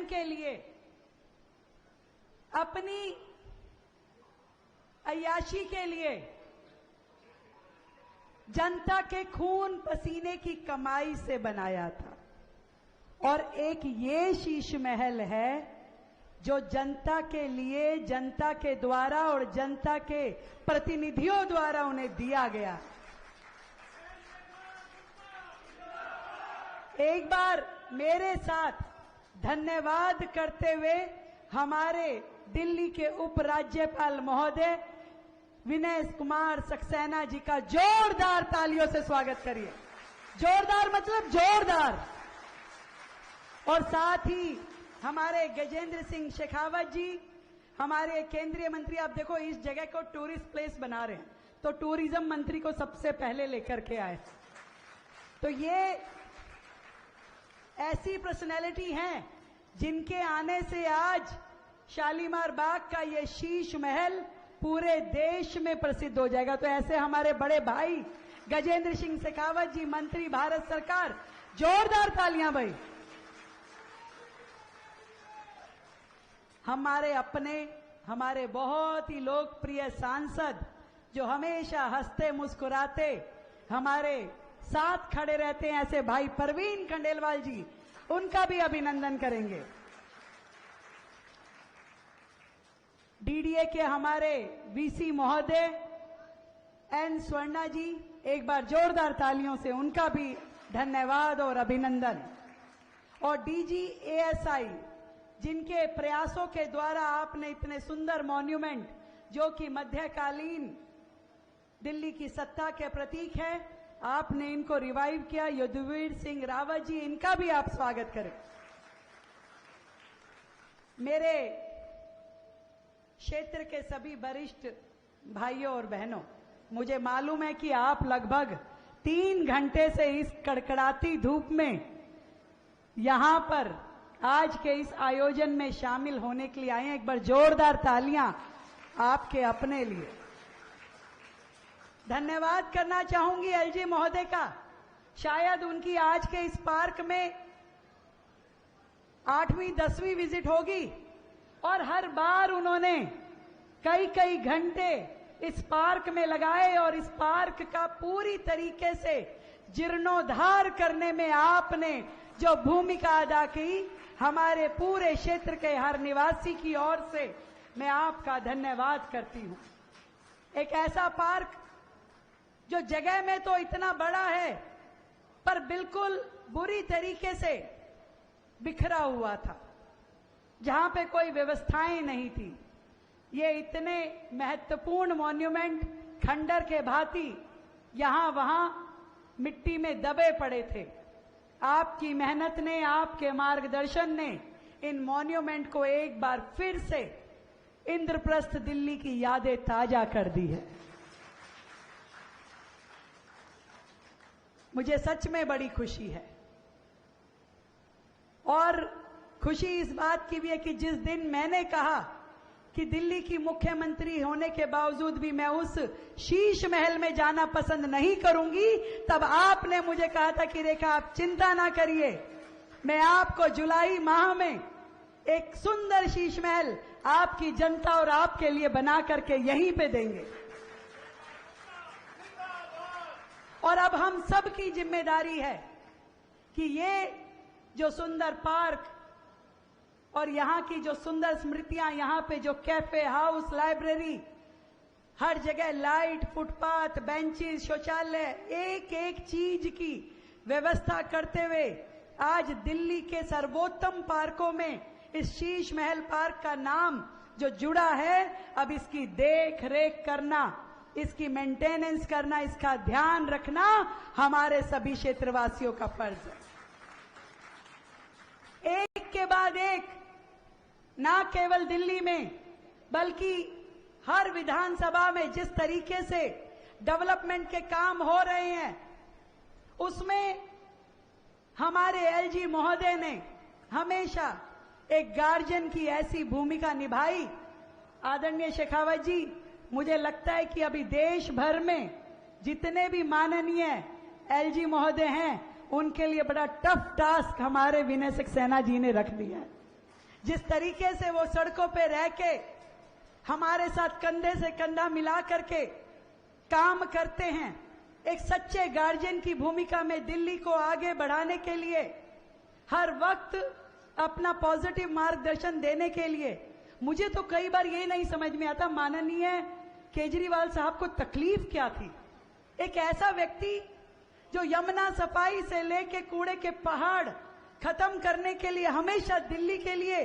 के लिए अपनी अय्याशी के लिए जनता के खून पसीने की कमाई से बनाया था। और एक ये शीश महल है जो जनता के लिए, जनता के द्वारा और जनता के प्रतिनिधियों द्वारा उन्हें दिया गया। एक बार मेरे साथ धन्यवाद करते हुए हमारे दिल्ली के उपराज्यपाल महोदय विनय कुमार सक्सेना जी का जोरदार तालियों से स्वागत करिए। जोरदार मतलब जोरदार। और साथ ही हमारे गजेंद्र सिंह शेखावत जी, हमारे केंद्रीय मंत्री। आप देखो इस जगह को टूरिस्ट प्लेस बना रहे हैं, तो टूरिज्म मंत्री को सबसे पहले लेकर के आए। तो ये ऐसी पर्सनैलिटी हैं जिनके आने से आज शालीमार बाग का ये शीश महल पूरे देश में प्रसिद्ध हो जाएगा। तो ऐसे हमारे बड़े भाई गजेंद्र सिंह शेखावत जी, मंत्री भारत सरकार, जोरदार तालियां भाई। हमारे अपने, हमारे बहुत ही लोकप्रिय सांसद जो हमेशा हंसते मुस्कुराते हमारे साथ खड़े रहते हैं, ऐसे भाई परवीन खंडेलवाल जी, उनका भी अभिनंदन करेंगे। डीडीए के हमारे वीसी महोदय एन स्वर्णा जी, एक बार जोरदार तालियों से उनका भी धन्यवाद और अभिनंदन। और डीजी एएसआई, जिनके प्रयासों के द्वारा आपने इतने सुंदर मॉन्यूमेंट जो कि मध्यकालीन दिल्ली की सत्ता के प्रतीक है, आपने इनको रिवाइव किया। युद्धवीर सिंह रावत जी, इनका भी आप स्वागत करें। मेरे क्षेत्र के सभी वरिष्ठ भाइयों और बहनों, मुझे मालूम है कि आप लगभग 3 घंटे से इस कड़कड़ाती धूप में यहां पर आज के इस आयोजन में शामिल होने के लिए आए हैं। एक बार जोरदार तालियां आपके अपने लिए। धन्यवाद करना चाहूंगी एलजी महोदय का। शायद उनकी आज के इस पार्क में 8वीं 10वीं विजिट होगी और हर बार उन्होंने कई कई घंटे इस पार्क में लगाए और इस पार्क का पूरी तरीके से जीर्णोद्धार करने में आपने जो भूमिका अदा की, हमारे पूरे क्षेत्र के हर निवासी की ओर से मैं आपका धन्यवाद करती हूं। एक ऐसा पार्क जो जगह में तो इतना बड़ा है पर बिल्कुल बुरी तरीके से बिखरा हुआ था, जहां पे कोई व्यवस्थाएं नहीं थी। ये इतने महत्वपूर्ण मॉन्यूमेंट खंडर के भांति यहां वहां मिट्टी में दबे पड़े थे। आपकी मेहनत ने, आपके मार्गदर्शन ने इन मॉन्यूमेंट को एक बार फिर से इंद्रप्रस्थ दिल्ली की यादें ताजा कर दी है। मुझे सच में बड़ी खुशी है और खुशी इस बात की भी है कि जिस दिन मैंने कहा कि दिल्ली की मुख्यमंत्री होने के बावजूद भी मैं उस शीश महल में जाना पसंद नहीं करूंगी, तब आपने मुझे कहा था कि रेखा आप चिंता ना करिए, मैं आपको जुलाई माह में एक सुंदर शीश महल आपकी जनता और आपके लिए बना करके यहीं पे देंगे। और अब हम सब की जिम्मेदारी है कि ये जो सुंदर पार्क और यहाँ की जो सुंदर स्मृतियां, यहाँ पे जो कैफे, हाउस, लाइब्रेरी, हर जगह लाइट, फुटपाथ, बेंचेस, शौचालय, एक एक चीज की व्यवस्था करते हुए आज दिल्ली के सर्वोत्तम पार्कों में इस शीश महल पार्क का नाम जो जुड़ा है, अब इसकी देख रेख करना, इसकी मेंटेनेंस करना, इसका ध्यान रखना हमारे सभी क्षेत्रवासियों का फर्ज है। एक के बाद एक, ना केवल दिल्ली में बल्कि हर विधानसभा में जिस तरीके से डेवलपमेंट के काम हो रहे हैं, उसमें हमारे एलजी महोदय ने हमेशा एक गार्जियन की ऐसी भूमिका निभाई। आदरणीय शेखावत जी, मुझे लगता है कि अभी देश भर में जितने भी माननीय एलजी महोदय हैं, उनके लिए बड़ा टफ टास्क हमारे विनय सक्सेना जी ने रख दिया है। जिस तरीके से वो सड़कों पे रह के हमारे साथ कंधे से कंधा मिला करके काम करते हैं, एक सच्चे गार्जियन की भूमिका में दिल्ली को आगे बढ़ाने के लिए हर वक्त अपना पॉजिटिव मार्गदर्शन देने के लिए, मुझे तो कई बार ये नहीं समझ में आता माननीय केजरीवाल साहब को तकलीफ क्या थी। एक ऐसा व्यक्ति जो यमुना सफाई से लेके कूड़े के पहाड़ खत्म करने के लिए हमेशा दिल्ली के लिए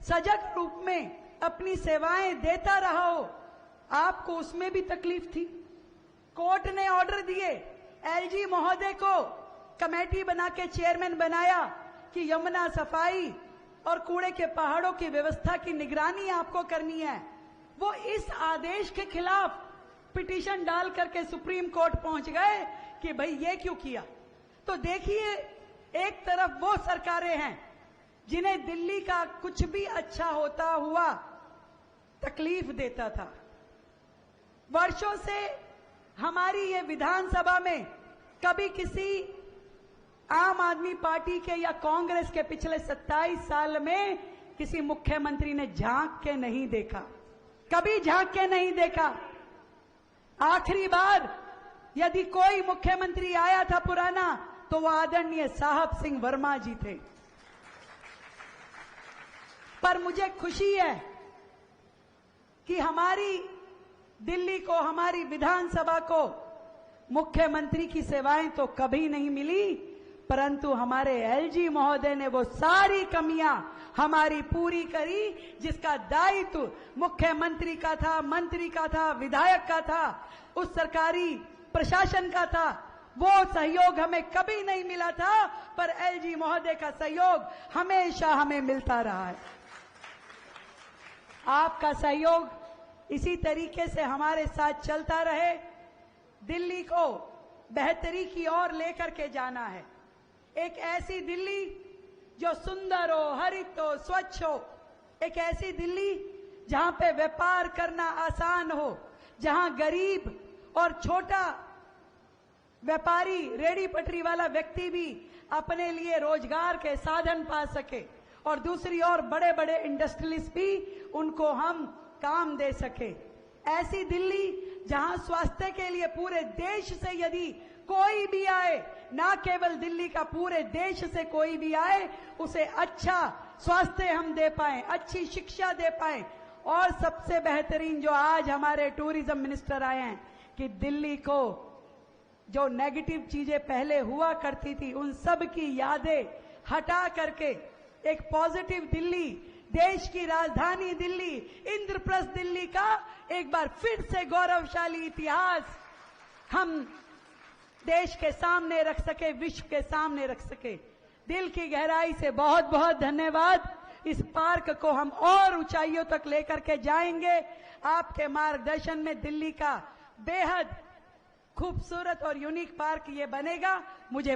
सजग रूप में अपनी सेवाएं देता रहा हो, आपको उसमें भी तकलीफ थी। कोर्ट ने ऑर्डर दिए, एलजी महोदय को कमेटी बना के चेयरमैन बनाया कि यमुना सफाई और कूड़े के पहाड़ों की व्यवस्था की निगरानी आपको करनी है। वो इस आदेश के खिलाफ पिटीशन डाल करके सुप्रीम कोर्ट पहुंच गए कि भाई ये क्यों किया। तो देखिए, एक तरफ वो सरकारें हैं जिन्हें दिल्ली का कुछ भी अच्छा होता हुआ तकलीफ देता था। वर्षों से हमारी ये विधानसभा में कभी किसी आम आदमी पार्टी के या कांग्रेस के पिछले 27 साल में किसी मुख्यमंत्री ने झांक के नहीं देखा, कभी झांक के नहीं देखा। आखिरी बार यदि कोई मुख्यमंत्री आया था पुराना तो वो आदरणीय साहब सिंह वर्मा जी थे। पर मुझे खुशी है कि हमारी दिल्ली को, हमारी विधानसभा को मुख्यमंत्री की सेवाएं तो कभी नहीं मिली, परंतु हमारे एलजी महोदय ने वो सारी कमियां हमारी पूरी करी जिसका दायित्व मुख्यमंत्री का था, मंत्री का था, विधायक का था, उस सरकारी प्रशासन का था। वो सहयोग हमें कभी नहीं मिला था, पर एलजी महोदय का सहयोग हमेशा हमें मिलता रहा है। आपका सहयोग इसी तरीके से हमारे साथ चलता रहे। दिल्ली को बेहतरी की ओर लेकर के जाना है। एक ऐसी दिल्ली जो सुंदर हो, हरित हो, स्वच्छ हो। एक ऐसी दिल्ली जहां पे व्यापार करना आसान हो, जहां गरीब और छोटा व्यापारी, रेडी पटरी वाला व्यक्ति भी अपने लिए रोजगार के साधन पा सके, और दूसरी ओर बड़े बड़े इंडस्ट्रियलिस्ट भी उनको हम काम दे सके। ऐसी दिल्ली जहां स्वास्थ्य के लिए पूरे देश से यदि कोई भी आए, ना केवल दिल्ली का, पूरे देश से कोई भी आए, उसे अच्छा स्वास्थ्य हम दे पाए, अच्छी शिक्षा दे पाए। और सबसे बेहतरीन जो आज हमारे टूरिज्म मिनिस्टर आए हैं कि दिल्ली को जो नेगेटिव चीजें पहले हुआ करती थी उन सब की यादें हटा करके एक पॉजिटिव दिल्ली, देश की राजधानी दिल्ली, इंद्रप्रस्थ दिल्ली का एक बार फिर से गौरवशाली इतिहास हम देश के सामने रख सके, विश्व के सामने रख सके। दिल की गहराई से बहुत बहुत धन्यवाद। इस पार्क को हम और ऊंचाइयों तक लेकर के जाएंगे। आपके मार्गदर्शन में दिल्ली का बेहद खूबसूरत और यूनिक पार्क ये बनेगा। मुझे